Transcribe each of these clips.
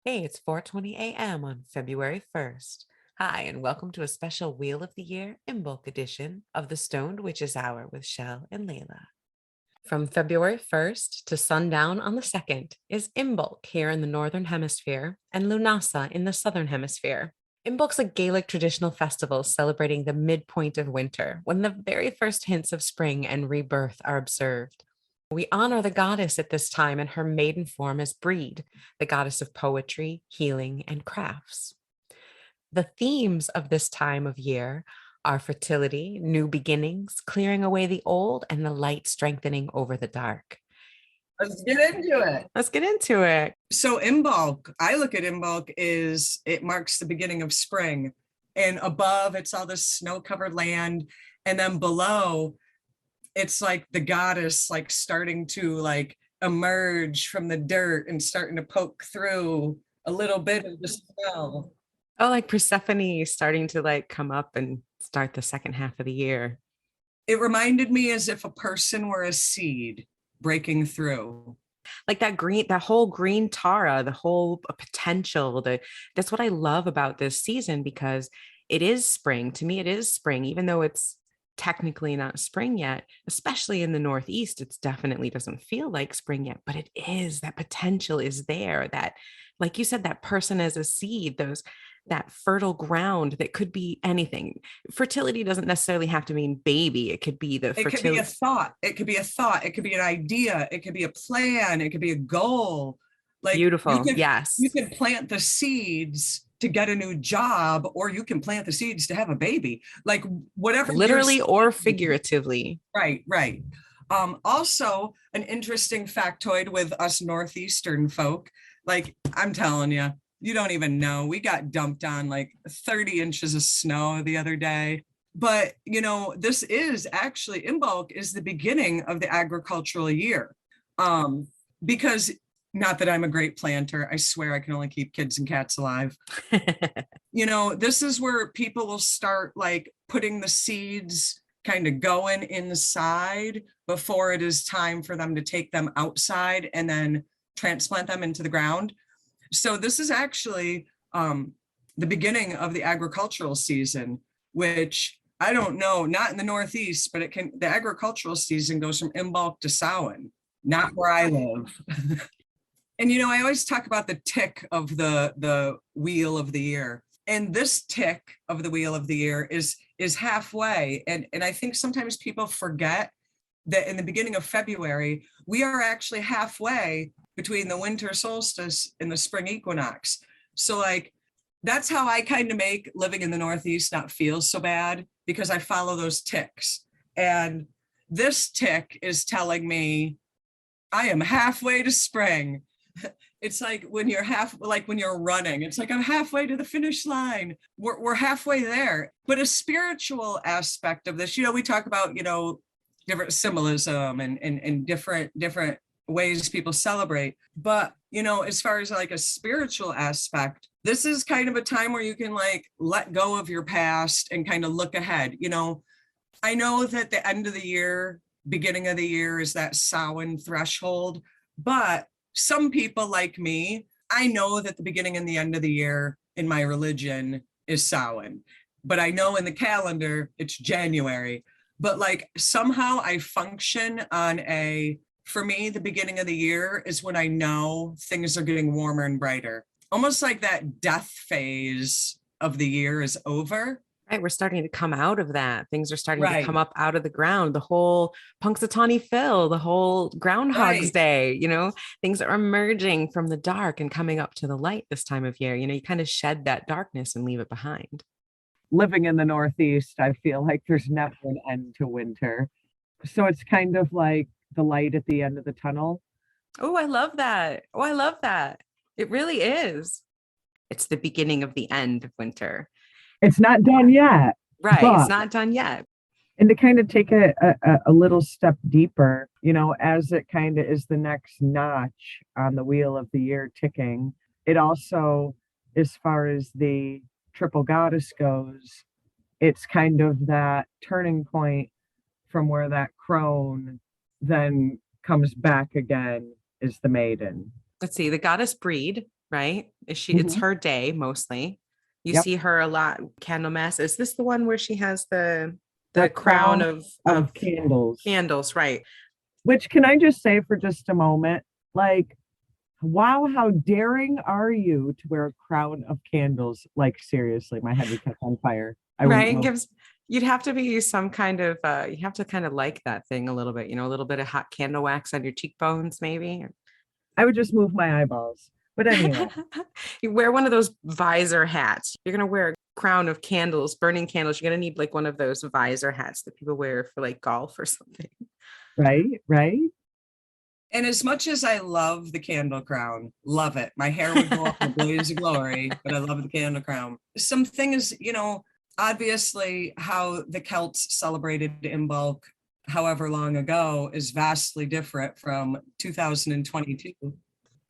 Hey, it's 4:20 a.m. on February 1st. Hi, and welcome to a special Wheel of the Year Imbolc edition of the Stoned Witches Hour with Chelle and Laylla. From February 1st to sundown on the 2nd is Imbolc here in the Northern Hemisphere and Lunasa in the Southern Hemisphere. Imbolc's a Gaelic traditional festival celebrating the midpoint of winter, when the very first hints of spring and rebirth are observed. We honor the goddess at this time in her maiden form as Breed, the goddess of poetry, healing, and crafts. The themes of this time of year are fertility, new beginnings, clearing away the old, and the light strengthening over the dark. Let's get into it. Let's get into it. So Imbolc, I look at Imbolc is it marks the beginning of spring. And above, it's all this snow-covered land. And then below, it's like the goddess like starting to like emerge from the dirt and starting to poke through a little bit of the snow. Oh, like Persephone starting to like come up and start the second half of the year. It reminded me as if a person were a seed breaking through. Like that whole green Tara, the whole potential, that's what I love about this season because it is spring. To me, it is spring, even though it's technically not spring yet, especially in the Northeast, it definitely doesn't feel like spring yet, but it is. That potential is there. That, like you said, that person as a seed, that fertile ground that could be anything. Fertility doesn't necessarily have to mean baby. It could be It could be a thought. It could be a thought. It could be an idea. It could be a plan. It could be a goal. Like Beautiful. Yes. you could plant the seeds to get a new job, or you can plant the seeds to have a baby. Like whatever. Literally or figuratively. Right, right. Also, an interesting factoid with us Northeastern folk, like I'm telling you, you don't even know. We got dumped on like 30 inches of snow the other day. But, you know, this is actually, Imbolc is the beginning of the agricultural year. Because not that I'm a great planter, I swear I can only keep kids and cats alive. You know, this is where people will start like putting the seeds kind of going inside before it is time for them to take them outside and then transplant them into the ground. So this is actually the beginning of the agricultural season, which I don't know, not in the Northeast, but the agricultural season goes from Imbolc to Samhain, not where I live. And, you know, I always talk about the tick of the wheel of the year. And this tick of the wheel of the year is halfway. And I think sometimes people forget that in the beginning of February, we are actually halfway between the winter solstice and the spring equinox. So like, that's how I kind of make living in the Northeast not feel so bad, because I follow those ticks. And this tick is telling me I am halfway to spring. It's like when you're when you're running, it's like I'm halfway to the finish line. We're halfway there. But a spiritual aspect of this, you know, we talk about, you know, different symbolism and different ways people celebrate. But, you know, as far as like a spiritual aspect, this is kind of a time where you can like let go of your past and kind of look ahead. You know, I know that the end of the year, beginning of the year is that Samhain threshold, but some people like me, I know that the beginning and the end of the year in my religion is Samhain, but I know in the calendar it's January. But like somehow I function on for me, the beginning of the year is when I know things are getting warmer and brighter. Almost like that death phase of the year is over. Right. We're starting to come out of that. Things are starting to Right. come up out of the ground. The whole Punxsutawney Phil, the whole Groundhog's Right. Day, you know, things are emerging from the dark and coming up to the light this time of year. You know, you kind of shed that darkness and leave it behind. Living in the Northeast, I feel like there's never an end to winter. So it's kind of like the light at the end of the tunnel. Oh, I love that. Oh, I love that. It really is. It's the beginning of the end of winter. It's not done yet. Right. But, it's not done yet. And to kind of take a little step deeper, you know, as it kind of is the next notch on the wheel of the year ticking, it also, as far as the triple goddess goes, it's kind of that turning point from where that crone then comes back again is the maiden. Let's see, the goddess Breed right? It's Mhm. her day mostly. You Yep. see her a lot. Candlemas. Is this the one where she has The the crown crown of of candles. candles, right? Which, can I just say for just a moment, like, wow, how daring are you to wear a crown of candles? Like, seriously, my head would catch on fire. I wouldn't Right. know. You'd have to be some kind of you have to kind of like that thing a little bit, a little bit of hot candle wax on your cheekbones, maybe. I would just move my eyeballs. But anyway, You wear one of those visor hats. You're gonna wear a crown of candles, burning candles. You're gonna need like one of those visor hats that people wear for like golf or something. right, right. And as much as I love the candle crown, love it. My hair would go up in a blaze of glory, but I love the candle crown. Something is, obviously how the Celts celebrated Imbolc however long ago is vastly different from 2022.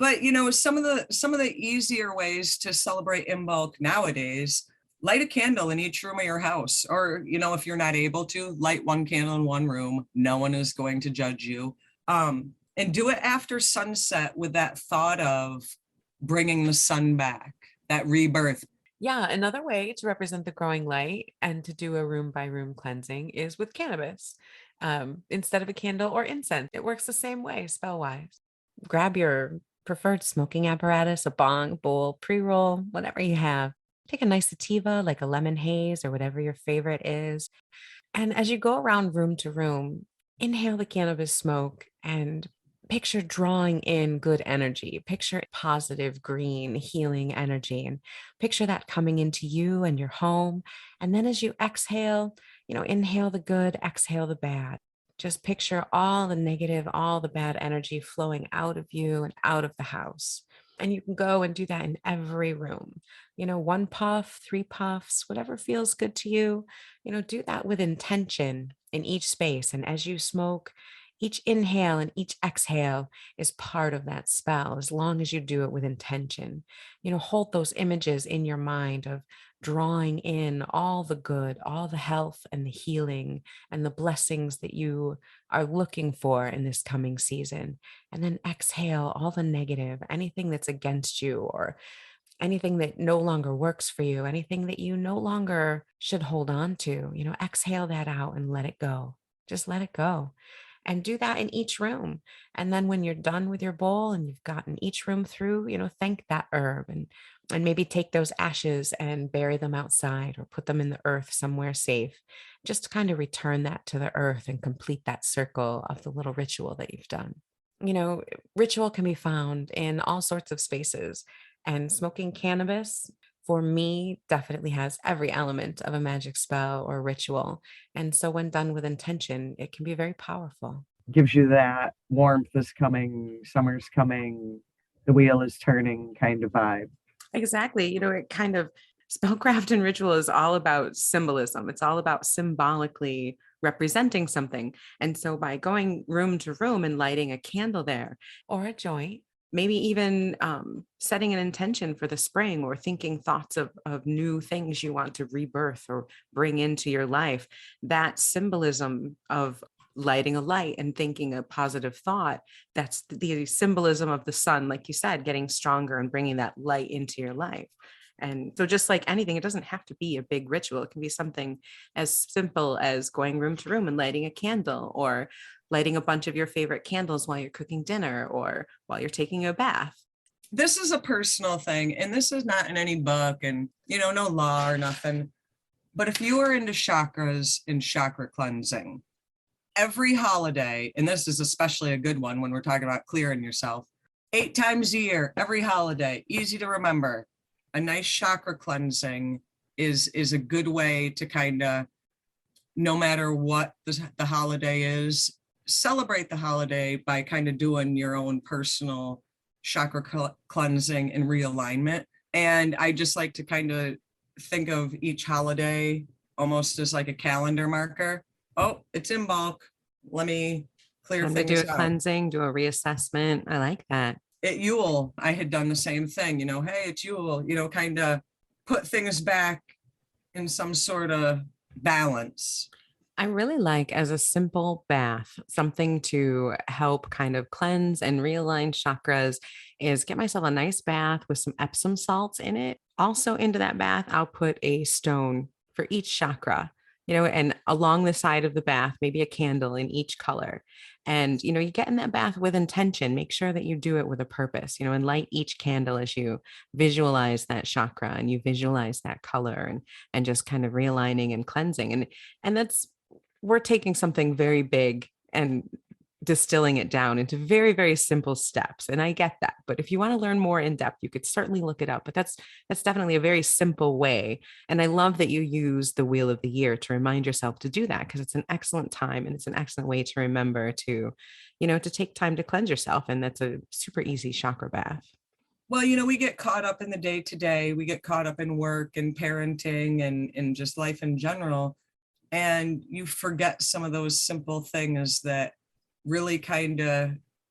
But some of the easier ways to celebrate Imbolc nowadays, light a candle in each room of your house. Or, if you're not able to, light one candle in one room. No one is going to judge you. And do it after sunset with that thought of bringing the sun back, that rebirth. Yeah, another way to represent the growing light and to do a room by room cleansing is with cannabis. Instead of a candle or incense, it works the same way spell wise. Grab your preferred smoking apparatus, a bong, bowl, pre roll, whatever you have. Take a nice sativa, like a lemon haze or whatever your favorite is. And as you go around room to room, inhale the cannabis smoke and picture drawing in good energy. Picture positive, green, healing energy, and picture that coming into you and your home. And then as you exhale, inhale the good, exhale the bad. Just picture all the negative, all the bad energy flowing out of you and out of the house. And you can go and do that in every room. One puff, three puffs, whatever feels good to you. Do that with intention in each space. And as you smoke, each inhale and each exhale is part of that spell, as long as you do it with intention. Hold those images in your mind of drawing in all the good, all the health and the healing and the blessings that you are looking for in this coming season. And then exhale all the negative, anything that's against you or anything that no longer works for you, anything that you no longer should hold on to, exhale that out and let it go. Just let it go. And do that in each room. And then when you're done with your bowl and you've gotten each room through, thank that herb and maybe take those ashes and bury them outside or put them in the earth somewhere safe. Just to kind of return that to the earth and complete that circle of the little ritual that you've done. You know, Ritual can be found in all sorts of spaces, and smoking cannabis for me definitely has every element of a magic spell or ritual. And so when done with intention, it can be very powerful. Gives you that warmth is coming, summer's coming, the wheel is turning kind of vibe. Exactly. It kind of spellcraft and ritual is all about symbolism. It's all about symbolically representing something. And so by going room to room and lighting a candle there or a joint, maybe even setting an intention for the spring or thinking thoughts of new things you want to rebirth or bring into your life, that symbolism of lighting a light and thinking a positive thought, that's the symbolism of the sun, like you said, getting stronger and bringing that light into your life. And so just like anything, it doesn't have to be a big ritual. It can be something as simple as going room to room and lighting a candle, or lighting a bunch of your favorite candles while you're cooking dinner or while you're taking a bath. This is a personal thing, and this is not in any book and, no law or nothing. But if you are into chakras and chakra cleansing, every holiday, and this is especially a good one when we're talking about clearing yourself, 8 times a year, every holiday, easy to remember. A nice chakra cleansing is a good way to kind of, no matter what the holiday is, celebrate the holiday by kind of doing your own personal chakra cleansing and realignment. And I just like to kind of think of each holiday almost as like a calendar marker. Oh, it's Imbolc. Let me clear And they do things a out. cleansing, do a reassessment. I like that. At Yule, I had done the same thing, hey, it's Yule, kind of put things back in some sort of balance. I really like, as a simple bath, something to help kind of cleanse and realign chakras, is get myself a nice bath with some Epsom salts in it. Also, into that bath, I'll put a stone for each chakra, and along the side of the bath, maybe a candle in each color. And, you get in that bath with intention. Make sure that you do it with a purpose, and light each candle as you visualize that chakra and you visualize that color, and just kind of realigning and cleansing. And that's, we're taking something very big and distilling it down into very, very simple steps. And I get that. But if you want to learn more in depth, you could certainly look it up. But that's definitely a very simple way. And I love that you use the Wheel of the Year to remind yourself to do that, because it's an excellent time and it's an excellent way to remember to, to take time to cleanse yourself. And that's a super easy chakra bath. Well, we get caught up in the day to day. We get caught up in work and parenting and just life in general. And you forget some of those simple things that really kind of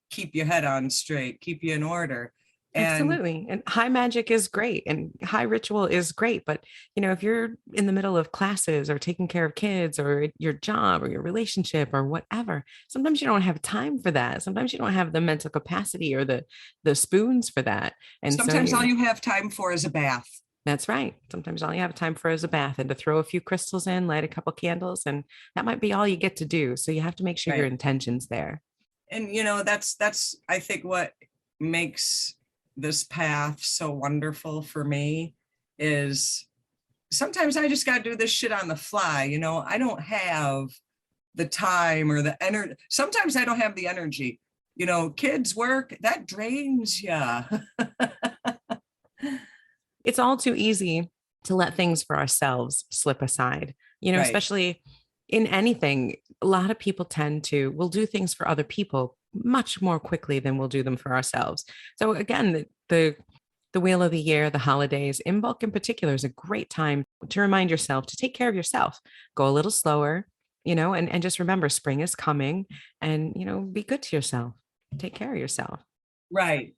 keep your head on straight, keep you in order. And absolutely. And high magic is great and high ritual is great. But, if you're in the middle of classes or taking care of kids or your job or your relationship or whatever, sometimes you don't have time for that. Sometimes you don't have the mental capacity or the spoons for that. And sometimes so all you have time for is a bath. That's right. Sometimes all you have time for is a bath and to throw a few crystals in, light a couple candles, and that might be all you get to do. So you have to make sure your intention's there. And that's I think what makes this path so wonderful for me is sometimes I just got to do this shit on the fly. I don't have the time or the energy. Sometimes I don't have the energy. Kids work, that drains you. It's all too easy to let things for ourselves slip aside, Right. Especially in anything. A lot of people will do things for other people much more quickly than we'll do them for ourselves. So again, the Wheel of the Year, the holidays, Imbolc in particular is a great time to remind yourself to take care of yourself. Go a little slower, and just remember spring is coming, and, be good to yourself. Take care of yourself. Right.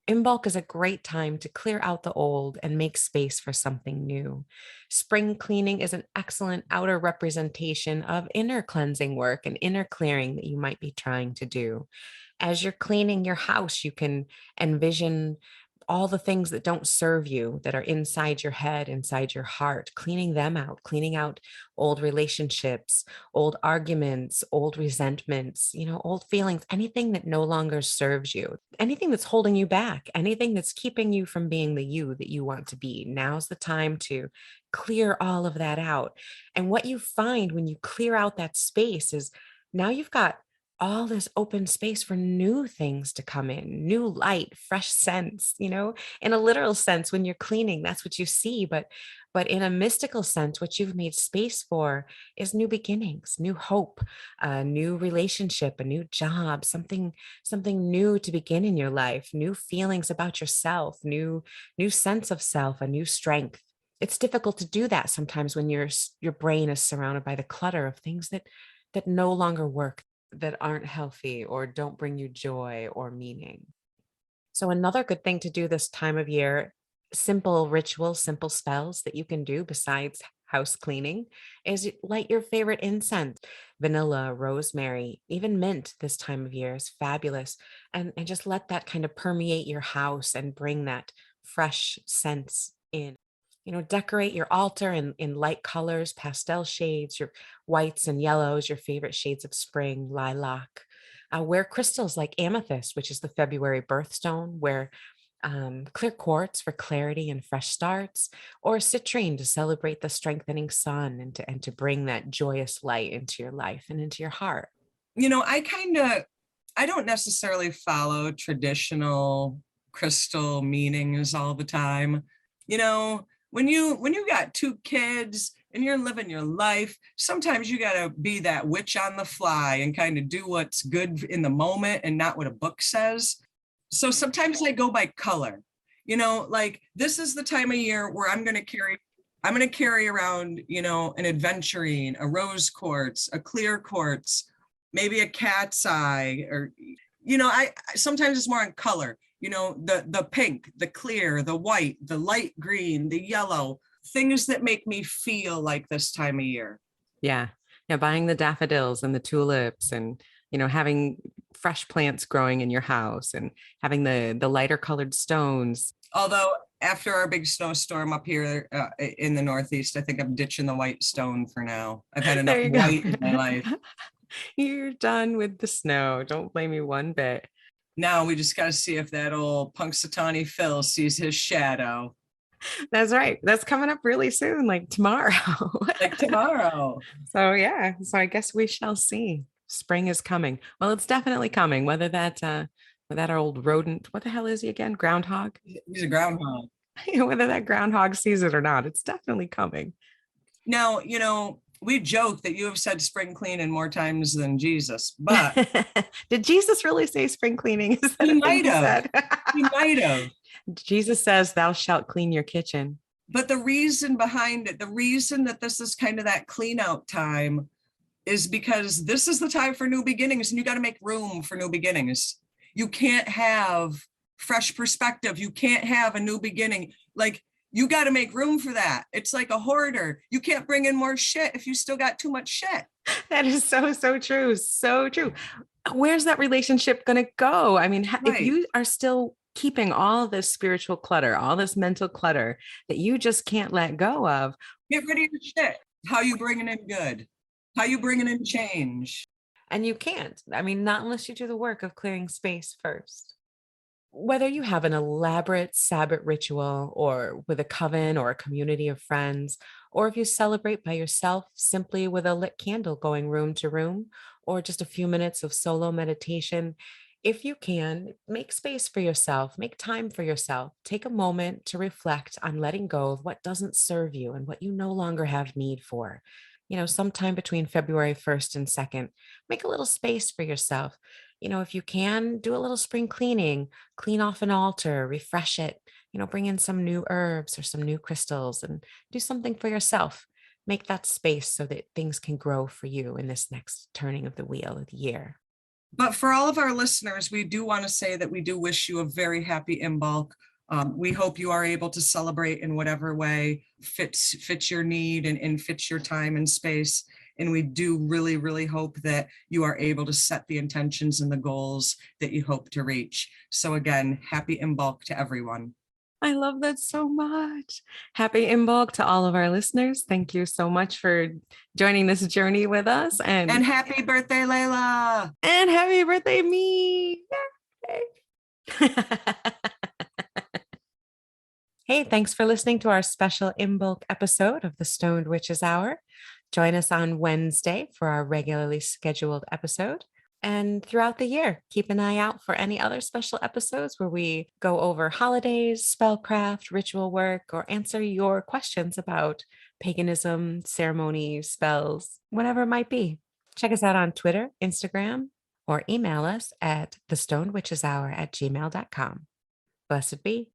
Imbolc is a great time to clear out the old and make space for something new. Spring cleaning is an excellent outer representation of inner cleansing work and inner clearing that you might be trying to do. As you're cleaning your house, you can envision all the things that don't serve you, that are inside your head, inside your heart, cleaning them out, cleaning out old relationships, old arguments, old resentments, old feelings, anything that no longer serves you, anything that's holding you back, anything that's keeping you from being the you that you want to be. Now's the time to clear all of that out. And what you find when you clear out that space is now you've got all this open space for new things to come in, new light, fresh scents, in a literal sense, when you're cleaning, that's what you see. But in a mystical sense, what you've made space for is new beginnings, new hope, a new relationship, a new job, something new to begin in your life, new feelings about yourself, new sense of self, a new strength. It's difficult to do that sometimes when your brain is surrounded by the clutter of things that no longer work, that aren't healthy or don't bring you joy or meaning. So another good thing to do this time of year, simple rituals, simple spells that you can do besides house cleaning, is light your favorite incense. Vanilla, rosemary, even mint this time of year is fabulous. And just let that kind of permeate your house and bring that fresh sense in. Decorate your altar in light colors, pastel shades, your whites and yellows, your favorite shades of spring, lilac. Wear crystals like amethyst, which is the February birthstone. Wear clear quartz for clarity and fresh starts, or citrine to celebrate the strengthening sun and to bring that joyous light into your life and into your heart. I don't necessarily follow traditional crystal meanings all the time. When you got two kids and you're living your life, sometimes you got to be that witch on the fly and kind of do what's good in the moment and not what a book says. So sometimes I go by color, like this is the time of year where I'm going to carry around, an aventurine, a rose quartz, a clear quartz, maybe a cat's eye, or, I sometimes it's more on color. The pink, the clear, the white, the light green, the yellow, things that make me feel like this time of year. Yeah. Buying the daffodils and the tulips and, having fresh plants growing in your house and having the lighter colored stones. Although after our big snowstorm up here in the Northeast, I think I'm ditching the white stone for now. I've had enough There you white go. in my life. You're done with the snow. Don't blame me one bit. Now we just got to see if that old Punxsutawney Phil sees his shadow. That's right. That's coming up really soon, like tomorrow. Like tomorrow. So yeah. So I guess we shall see. Spring is coming. Well, it's definitely coming. Whether that old rodent, what the hell is he again? Groundhog? He's a groundhog. Whether that groundhog sees it or not, it's definitely coming. Now, we joke that you have said spring cleaning more times than Jesus, but Did Jesus really say spring cleaning? Is that he a thing might he have. said? He might have. Jesus says, "Thou shalt clean your kitchen." But the reason behind it, the reason that this is kind of that clean out time is because this is the time for new beginnings, and you got to make room for new beginnings. You can't have fresh perspective. You can't have a new beginning. Like, you got to make room for that. It's like a hoarder. You can't bring in more shit if you still got too much shit. That is so, so true. So true. Where's that relationship going to go? I mean, if Right. you are still keeping all this spiritual clutter, all this mental clutter that you just can't let go of, Get rid of your shit. How you bringing in good? How you bringing in change? and you can't. I mean, not unless you do the work of clearing space first. Whether you have an elaborate Sabbath ritual or with a coven or a community of friends, or if you celebrate by yourself simply with a lit candle going room to room, or just a few minutes of solo meditation, if you can, make space for yourself, make time for yourself, take a moment to reflect on letting go of what doesn't serve you and what you no longer have need for. Sometime between February 1st and 2nd, make a little space for yourself. If you can, do a little spring cleaning, clean off an altar, refresh it, bring in some new herbs or some new crystals and do something for yourself. Make that space so that things can grow for you in this next turning of the wheel of the year. But for all of our listeners, we do want to say that we do wish you a very happy Imbolc. We hope you are able to celebrate in whatever way fits your need and fits your time and space. And we do really, really hope that you are able to set the intentions and the goals that you hope to reach. So again, happy Imbolc to everyone. I love that so much. Happy Imbolc to all of our listeners. Thank you so much for joining this journey with us. And happy birthday, Layla. And happy birthday, me. Yay. Hey, thanks for listening to our special Imbolc episode of the Stoned Witches Hour. Join us on Wednesday for our regularly scheduled episode. And throughout the year, keep an eye out for any other special episodes where we go over holidays, spellcraft, ritual work, or answer your questions about paganism, ceremonies, spells, whatever it might be. Check us out on Twitter, Instagram, or email us at thestonedwitcheshour@gmail.com. Blessed be.